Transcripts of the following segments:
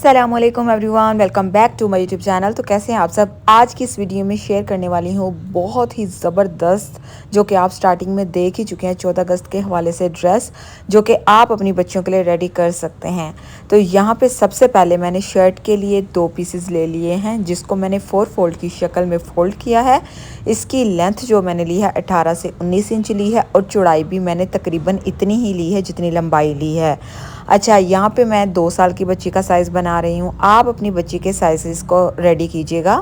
अस्सलामुअलैकुम everyone, welcome back to my YouTube channel. तो कैसे हैं आप सब। आज की इस वीडियो में शेयर करने वाली हूँ बहुत ही ज़बरदस्त, जो कि आप स्टार्टिंग में देख ही चुके हैं, 14 अगस्त के हवाले से ड्रेस जो कि आप अपनी बच्चियों के लिए रेडी कर सकते हैं। तो यहाँ पे सबसे पहले मैंने शर्ट के लिए 2 पीसेस ले लिए हैं, जिसको मैंने 4 फोल्ड की शक्ल में फ़ोल्ड किया है। इसकी लेंथ जो मैंने ली है 18 से 19 इंच ली है, और चौड़ाई भी मैंने तकरीबन इतनी ही ली है जितनी लंबाई ली है। अच्छा, यहाँ पे मैं 2 साल की बच्ची का साइज़ बना रही हूँ। आप अपनी बच्ची के साइज़ को रेडी कीजिएगा।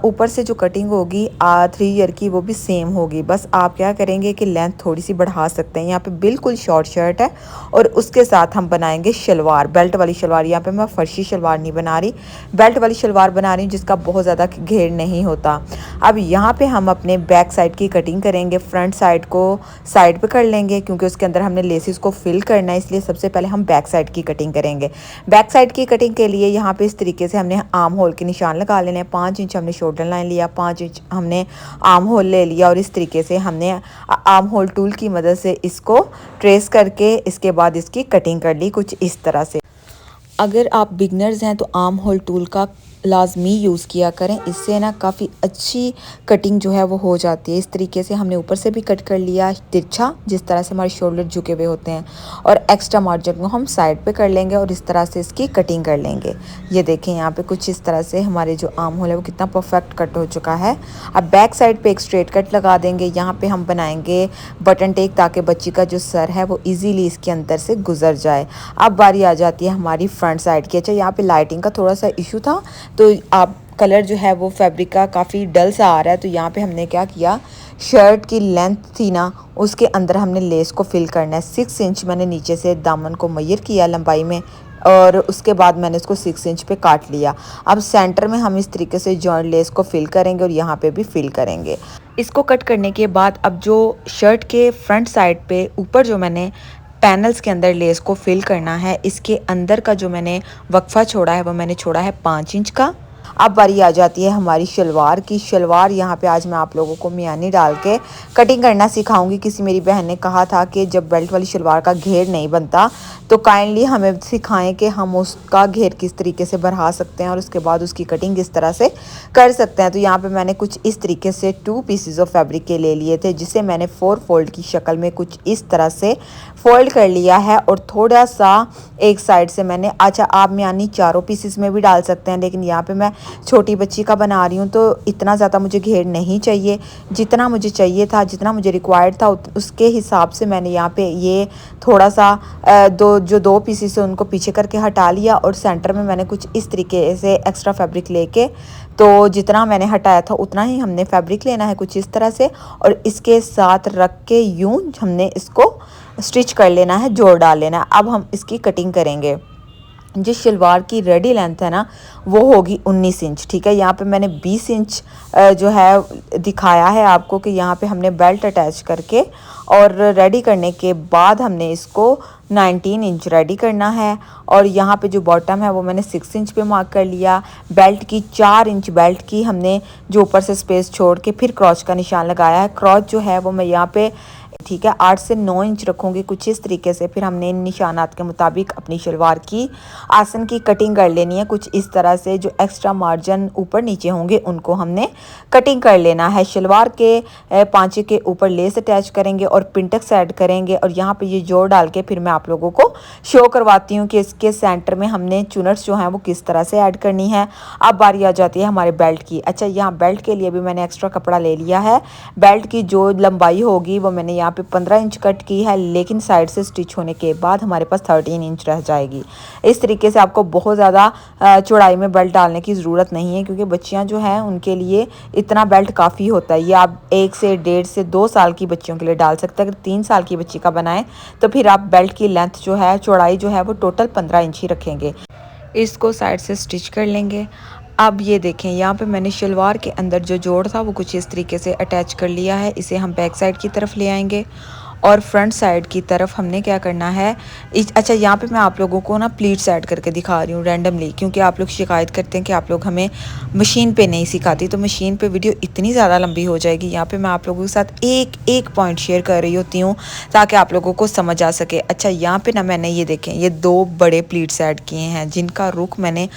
ऊपर से जो कटिंग होगी 3 ईयर की, वो भी सेम होगी। बस आप क्या करेंगे कि लेंथ थोड़ी सी बढ़ा सकते हैं। यहाँ पे बिल्कुल शॉर्ट शर्ट है, और उसके साथ हम बनाएंगे शलवार, बेल्ट वाली शलवार। यहाँ पे मैं फर्शी शलवार नहीं बना रही, बेल्ट वाली शलवार बना रही हूँ, जिसका बहुत ज़्यादा घेर नहीं होता। अब यहाँ पे हम अपने बैक साइड की कटिंग करेंगे। फ्रंट साइड को साइड पे कर लेंगे, क्योंकि उसके अंदर हमने लेसिस को फिल करना है, इसलिए सबसे पहले हम बैक साइड की कटिंग करेंगे। बैक साइड की कटिंग के लिए यहाँ पे इस तरीके से हमने आर्म होल के निशान लगा लेने हैं। 5 इंच हमने शोल्डर लाइन लिया, 5 इंच हमने आर्म होल ले लिया, और इस तरीके से हमने आर्म होल टूल की मदद से इसको ट्रेस करके इसके बाद इसकी कटिंग कर ली कुछ इस तरह से। अगर आप बिगनर्स हैं तो आर्म होल टूल का लाजमी यूज़ किया करें, इससे ना काफ़ी अच्छी कटिंग जो है वो हो जाती है। इस तरीके से हमने ऊपर से भी कट कर लिया तिरछा, जिस तरह से हमारे शोल्डर झुके हुए होते हैं, और एक्स्ट्रा मार्जिन को हम साइड पे कर लेंगे और इस तरह से इसकी कटिंग कर लेंगे। ये देखें, यहाँ पे कुछ इस तरह से हमारे जो आर्म होल है वो कितना परफेक्ट कट हो चुका है। अब बैक साइड पे एक स्ट्रेट कट लगा देंगे। यहाँ पे हम बनाएंगे बटन टेक, ताकि बच्ची का जो सर है वो ईजीली इसके अंदर से गुजर जाए। अब बारी आ जाती है हमारी फ्रंट साइड की। अच्छा, यहाँ पे लाइटिंग का थोड़ा सा इशू था, तो आप कलर जो है वो फैब्रिक का काफ़ी डल सा आ रहा है। तो यहाँ पे हमने क्या किया, शर्ट की लेंथ थी ना, उसके अंदर हमने लेस को फिल करना है। 6 इंच मैंने नीचे से दामन को मेजर किया लंबाई में, और उसके बाद मैंने इसको 6 इंच पे काट लिया। अब सेंटर में हम इस तरीके से जॉइंट लेस को फिल करेंगे, और यहाँ पे भी फिल करेंगे। इसको कट करने के बाद अब जो शर्ट के फ्रंट साइड पे ऊपर जो मैंने पैनल्स के अंदर लेस को फिल करना है, इसके अंदर का जो मैंने वक्फा छोड़ा है वो मैंने छोड़ा है 5 इंच का। अब बारी आ जाती है हमारी शलवार की। शलवार यहाँ पे आज मैं आप लोगों को मियानी डाल के कटिंग करना सिखाऊंगी। किसी मेरी बहन ने कहा था कि जब बेल्ट वाली शलवार का घेर नहीं बनता तो काइंडली हमें सिखाएं कि हम उसका घेर किस तरीके से बढ़ा सकते हैं, और उसके बाद उसकी कटिंग किस तरह से कर सकते हैं। तो यहाँ पे मैंने कुछ इस तरीके से 2 पीसेस ऑफ फैब्रिक के ले लिए थे, जिसे मैंने 4 फोल्ड की शक्ल में कुछ इस तरह से फोल्ड कर लिया है, और थोड़ा सा एक साइड से मैंने, अच्छा आप मियानी चारों पीसेस में भी डाल सकते हैं, लेकिन यहाँ पे मैं छोटी बच्ची का बना रही हूँ तो इतना ज़्यादा मुझे घेर नहीं चाहिए। जितना मुझे चाहिए था, जितना मुझे रिक्वायर्ड था, उसके हिसाब से मैंने यहाँ पे ये थोड़ा सा दो पीसेस है उनको पीछे करके हटा लिया, और सेंटर में मैंने कुछ इस तरीके से एक्स्ट्रा फैब्रिक लेके, तो जितना मैंने हटाया था उतना ही हमने फैब्रिक लेना है कुछ इस तरह से, और इसके साथ रख के यूं हमने इसको स्टिच कर लेना है, जोड़ डाल लेना है। अब हम इसकी कटिंग करेंगे। जिस शलवार की रेडी लेंथ है ना, वो होगी 19 इंच। ठीक है, यहाँ पे मैंने 20 इंच जो है दिखाया है आपको, कि यहाँ पे हमने बेल्ट अटैच करके और रेडी करने के बाद हमने इसको 19 इंच रेडी करना है। और यहाँ पे जो बॉटम है वो मैंने 6 इंच पे मार्क कर लिया। बेल्ट की 4 इंच बेल्ट की हमने जो ऊपर से स्पेस छोड़ के फिर क्रॉच का निशान लगाया है। क्रॉच जो है वो मैं यहाँ पे, ठीक है, 8 से 9 इंच रखूँगी कुछ इस तरीके से। फिर हमने इन निशानात के मुताबिक अपनी शलवार की आसन की कटिंग कर लेनी है कुछ इस तरह से। जो एक्स्ट्रा मार्जिन ऊपर नीचे होंगे उनको हमने कटिंग कर लेना है। शलवार के पांचे के ऊपर लेस अटैच करेंगे और पिंटक्स ऐड करेंगे, और यहाँ पे ये जोड़ डाल के फिर मैं आप लोगों को शो करवाती हूँ कि इसके सेंटर में हमने चुनट्स जो हैं वो किस तरह से ऐड करनी है। अब बारी आ जाती है हमारे बेल्ट की। अच्छा, यहाँ बेल्ट के लिए भी मैंने एक्स्ट्रा कपड़ा ले लिया है। बेल्ट की जो लंबाई होगी वो मैंने यहाँ पे 15 इंच कट की है, लेकिन साइड से स्टिच होने के बाद हमारे पास 13 इंच रह जाएगी। इस तरीके से आपको बहुत ज़्यादा चौड़ाई में बेल्ट डालने की ज़रूरत नहीं है, क्योंकि बच्चियां जो हैं उनके लिए इतना बेल्ट काफ़ी होता है। ये आप 1 से 1.5 से 2 साल की बच्चियों के लिए डाल सकते हैं। अगर 3 साल की बच्ची का बनाएं तो फिर आप बेल्ट की लेंथ जो है, चौड़ाई जो है वो टोटल 15 इंच ही रखेंगे। इसको साइड से स्टिच कर लेंगे। अब ये देखें, यहाँ पे मैंने शलवार के अंदर जो जोड़ था वो कुछ इस तरीके से अटैच कर लिया है। इसे हम बैक साइड की तरफ ले आएंगे, और फ्रंट साइड की तरफ हमने क्या करना है। अच्छा, यहाँ पे मैं आप लोगों को ना प्लीट्स ऐड करके दिखा रही हूँ रैंडमली, क्योंकि आप लोग शिकायत करते हैं कि आप लोग हमें मशीन पे नहीं सिखाती, तो मशीन पे वीडियो इतनी ज़्यादा लंबी हो जाएगी। यहाँ पे मैं आप लोगों के साथ एक एक पॉइंट शेयर कर रही होती हूँ ताकि आप लोगों को समझ आ सके। अच्छा, यहाँ पे ना मैंने ये देखें, ये 2 बड़े प्लीट्स ऐड किए हैं जिनका रुख मैंने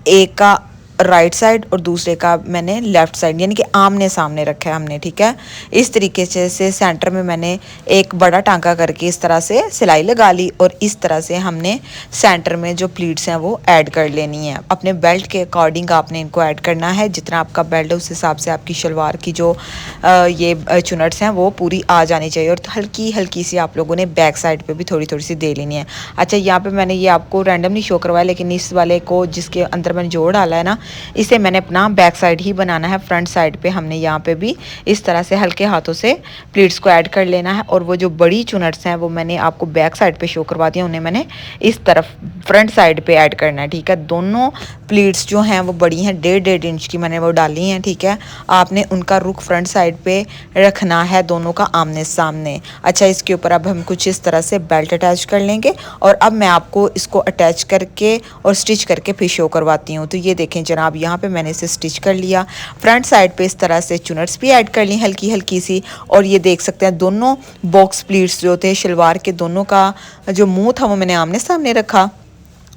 एक का राइट साइड और दूसरे का मैंने लेफ़्ट साइड, यानी कि आमने सामने रखा है हमने, ठीक है। इस तरीके से सेंटर में मैंने एक बड़ा टांका करके इस तरह से सिलाई लगा ली और इस तरह से हमने सेंटर में जो प्लीट्स हैं वो ऐड कर लेनी है। अपने बेल्ट के अकॉर्डिंग आपने इनको ऐड करना है, जितना आपका बेल्ट है उस हिसाब से आपकी शलवार की जो ये चुनट्स हैं वो पूरी आ जानी चाहिए, और हल्की हल्की सी आप लोगों ने बैक साइड पे भी थोड़ी थोड़ी सी दे लेनी है। अच्छा, यहाँ पे मैंने ये आपको रैंडमली शो करवाया, लेकिन इस वाले को जिसके अंदर मैंने जोड़ डाला है ना, इसे मैंने अपना बैक साइड ही बनाना है। फ्रंट साइड पे हमने यहाँ पे भी इस तरह से हल्के हाथों से प्लीट्स को ऐड कर लेना है, और वो जो बड़ी चुनट्स हैं वो मैंने आपको बैक साइड पे शो करवा दिया, उन्हें मैंने इस तरफ फ्रंट साइड पे ऐड करना है, ठीक है। दोनों प्लीट्स जो हैं वो बड़ी हैं, 1.5 इंच की मैंने वो डाली हैं, ठीक है। आपने उनका रुख फ्रंट साइड पे रखना है, दोनों का आमने सामने। अच्छा, इसके ऊपर अब हम कुछ इस तरह से बेल्ट अटैच कर लेंगे, और अब मैं आपको इसको अटैच करके और स्टिच करके फिर शो करवाती हूँ। तो ये देखें जनाब, यहाँ पे मैंने इसे स्टिच कर लिया। फ्रंट साइड पे इस तरह से चुनट्स भी ऐड कर ली हल्की हल्की सी, और ये देख सकते हैं दोनों बॉक्स प्लीट्स जो थे शलवार के, दोनों का जो मुंह था वो मैंने आमने सामने रखा,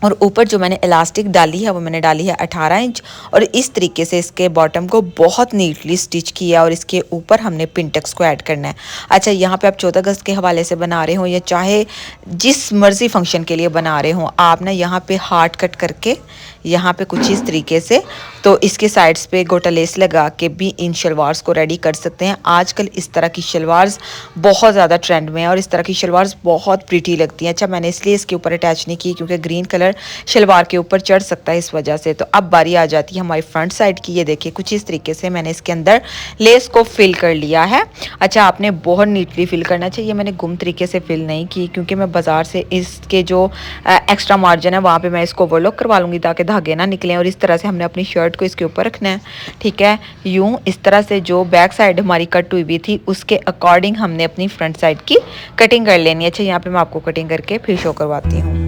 और ऊपर जो मैंने इलास्टिक डाली है वो मैंने डाली है 18 इंच, और इस तरीके से इसके बॉटम को बहुत नीटली स्टिच किया, और इसके ऊपर हमने पिंटेक्स को ऐड करना है। अच्छा, यहाँ पे आप 14 अगस्त के हवाले से बना रहे हो या चाहे जिस मर्जी फंक्शन के लिए बना रहे हो, आप ना यहाँ पे हार्ड कट करके यहाँ पे कुछ इस तरीके से, तो इसके साइड्स पे गोटा लेस लगा के भी इन शलवार्स को रेडी कर सकते हैं। आजकल इस तरह की शलवार्स बहुत ज़्यादा ट्रेंड में है, और इस तरह की शलवार्स बहुत प्रीटी लगती हैं। अच्छा, मैंने इसलिए इसके ऊपर अटैच नहीं की क्योंकि ग्रीन कलर शलवार के ऊपर चढ़ सकता है, इस वजह से। तो अब बारी आ जाती है हमारी फ्रंट साइड की। ये देखिए कुछ इस तरीके से मैंने इसके अंदर लेस को फिल कर लिया है। अच्छा, आपने बहुत नीटली फिल करना चाहिए, मैंने गुम तरीके से फिल नहीं की क्योंकि मैं बाज़ार से इसके जो एक्स्ट्रा मार्जिन है वहाँ पे मैं इसको ओवरलॉक करवा लूँगी ताकि धागे ना निकलें। और इस तरह से हमने अपनी शर्ट को इसके ऊपर रखना है, ठीक है। यूँ इस तरह से जो बैक साइड हमारी कट हुई भी थी उसके अकॉर्डिंग हमने अपनी फ्रंट साइड की कटिंग कर लेनी है। अच्छा, यहाँ पे मैं आपको कटिंग करके फिर शो करवाती हूँ।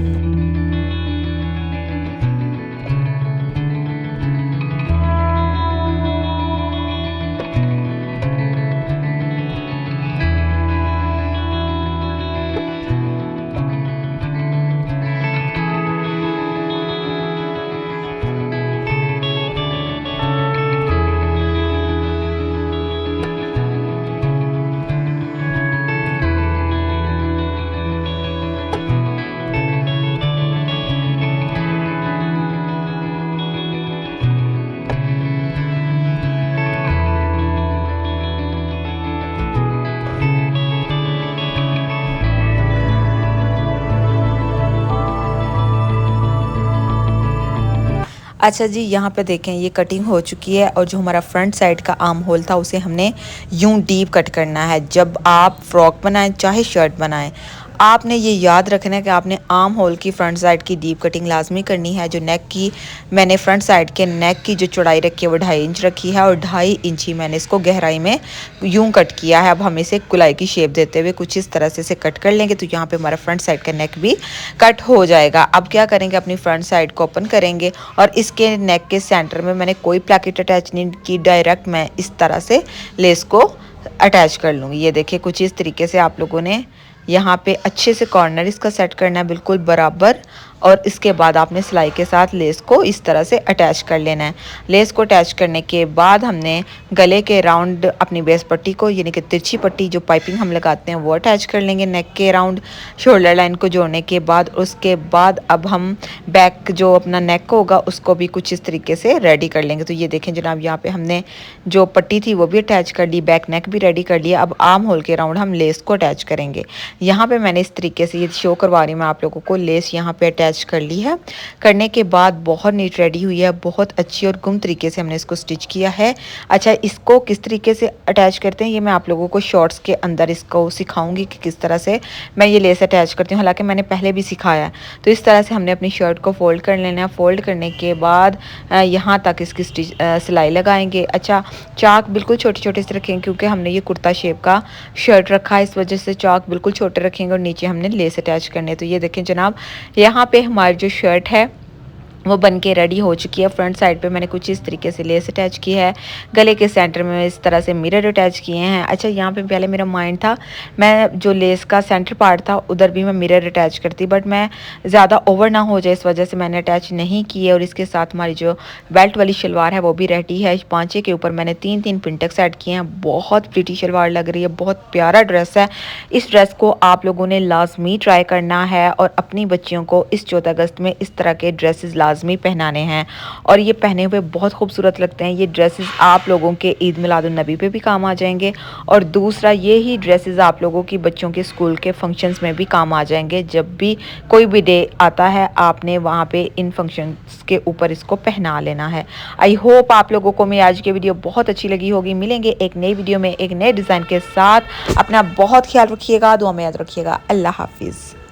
अच्छा जी, यहाँ पे देखें ये कटिंग हो चुकी है, और जो हमारा फ्रंट साइड का आर्म होल था उसे हमने यूं डीप कट करना है। जब आप फ्रॉक बनाएं चाहे शर्ट बनाएं, आपने ये याद रखना है कि आपने आर्म होल की फ्रंट साइड की डीप कटिंग लाजमी करनी है। जो नेक की मैंने फ्रंट साइड के नेक की जो चौड़ाई रखी है वो 2.5 इंच रखी है, और 2.5 इंच ही मैंने इसको गहराई में यूं कट किया है। अब हम इसे गुलाई की शेप देते हुए कुछ इस तरह से इसे कट कर लेंगे, तो यहाँ पे हमारा फ्रंट साइड का नेक भी कट हो जाएगा। अब क्या करेंगे, अपनी फ्रंट साइड को ओपन करेंगे, और इसके नेक के सेंटर में मैंने कोई प्लाकेट अटैच नहीं की, डायरेक्ट मैं इस तरह से लेस को अटैच कर लूँगी। ये देखिए कुछ इस तरीके से आप लोगों ने यहाँ पे अच्छे से कॉर्नर इसका सेट करना है बिल्कुल बराबर, और इसके बाद आपने सिलाई के साथ लेस को इस तरह से अटैच कर लेना है। लेस को अटैच करने के बाद हमने गले के राउंड अपनी बेस पट्टी को, यानी कि तिरछी पट्टी जो पाइपिंग हम लगाते हैं वो अटैच कर लेंगे नेक के राउंड शोल्डर लाइन को जोड़ने के बाद। उसके बाद अब हम बैक जो अपना नेक होगा उसको भी कुछ इस तरीके से रेडी कर लेंगे। तो ये देखें जनाब, यहाँ पे हमने जो पट्टी थी वो भी अटैच कर ली, बैक नेक भी रेडी कर लिया। अब आर्म होल के राउंड हम लेस को अटैच करेंगे। यहाँ पे मैंने इस तरीके से ये शो करवा रही हूँ मैं आप लोगों को, लेस यहाँ पे अटैच अटैच कर ली है। करने के बाद बहुत नीट रेडी हुई है, बहुत अच्छी और गुम तरीके से हमने इसको स्टिच किया है। अच्छा, इसको किस तरीके से अटैच करते हैं ये मैं आप लोगों को शॉर्ट्स के अंदर इसको सिखाऊंगी कि किस तरह से मैं ये लेस अटैच करती हूँ, हालांकि मैंने पहले भी सिखाया है। तो इस तरह से हमने अपनी शर्ट को फोल्ड कर लेना है। फोल्ड करने के बाद यहाँ तक इसकी सिलाई लगाएंगे। अच्छा, चाक बिल्कुल छोटे छोटे से रखेंगे क्योंकि हमने ये कुर्ता शेप का शर्ट रखा है, इस वजह से चाक बिल्कुल छोटे रखेंगे और नीचे हमने लेस अटैच करने हैं। तो ये देखें जनाब, यहाँ पे हमारी जो शर्ट है वो बन के रेडी हो चुकी है। फ्रंट साइड पे मैंने कुछ इस तरीके से लेस अटैच की है, गले के सेंटर में इस तरह से मिरर अटैच किए हैं। अच्छा, यहाँ पे पहले मेरा माइंड था मैं जो लेस का सेंटर पार्ट था उधर भी मैं मिरर अटैच करती, बट मैं ज़्यादा ओवर ना हो जाए इस वजह से मैंने अटैच नहीं किए। और इसके साथ हमारी जो बेल्ट वाली शलवार है वो भी रेडी है। पाँचे के ऊपर मैंने 3-3 पिंटक्स ऐड किए हैं। बहुत प्रीटी शलवार लग रही है, बहुत प्यारा ड्रेस है। इस ड्रेस को आप लोगों ने लाजमी ट्राई करना है और अपनी बच्चियों को इस 14 अगस्त में इस तरह के ड्रेसेस लाजमी पहनाने हैं और ये पहने हुए बहुत खूबसूरत लगते हैं। ये ड्रेसेस आप लोगों के ईद मिलादुन्नबी पे भी काम आ जाएंगे और दूसरा ये ही ड्रेसेस आप लोगों की बच्चों के स्कूल के फंक्शंस में भी काम आ जाएंगे। जब भी कोई भी डे आता है आपने वहाँ पे इन फंक्शंस के ऊपर इसको पहना लेना है। आई होप आप लोगों को मेरी आज की वीडियो बहुत अच्छी लगी होगी। मिलेंगे एक नई वीडियो में एक नए डिज़ाइन के साथ। अपना बहुत ख्याल रखिएगा, दुआ में याद रखिएगा। अल्लाह हाफिज़।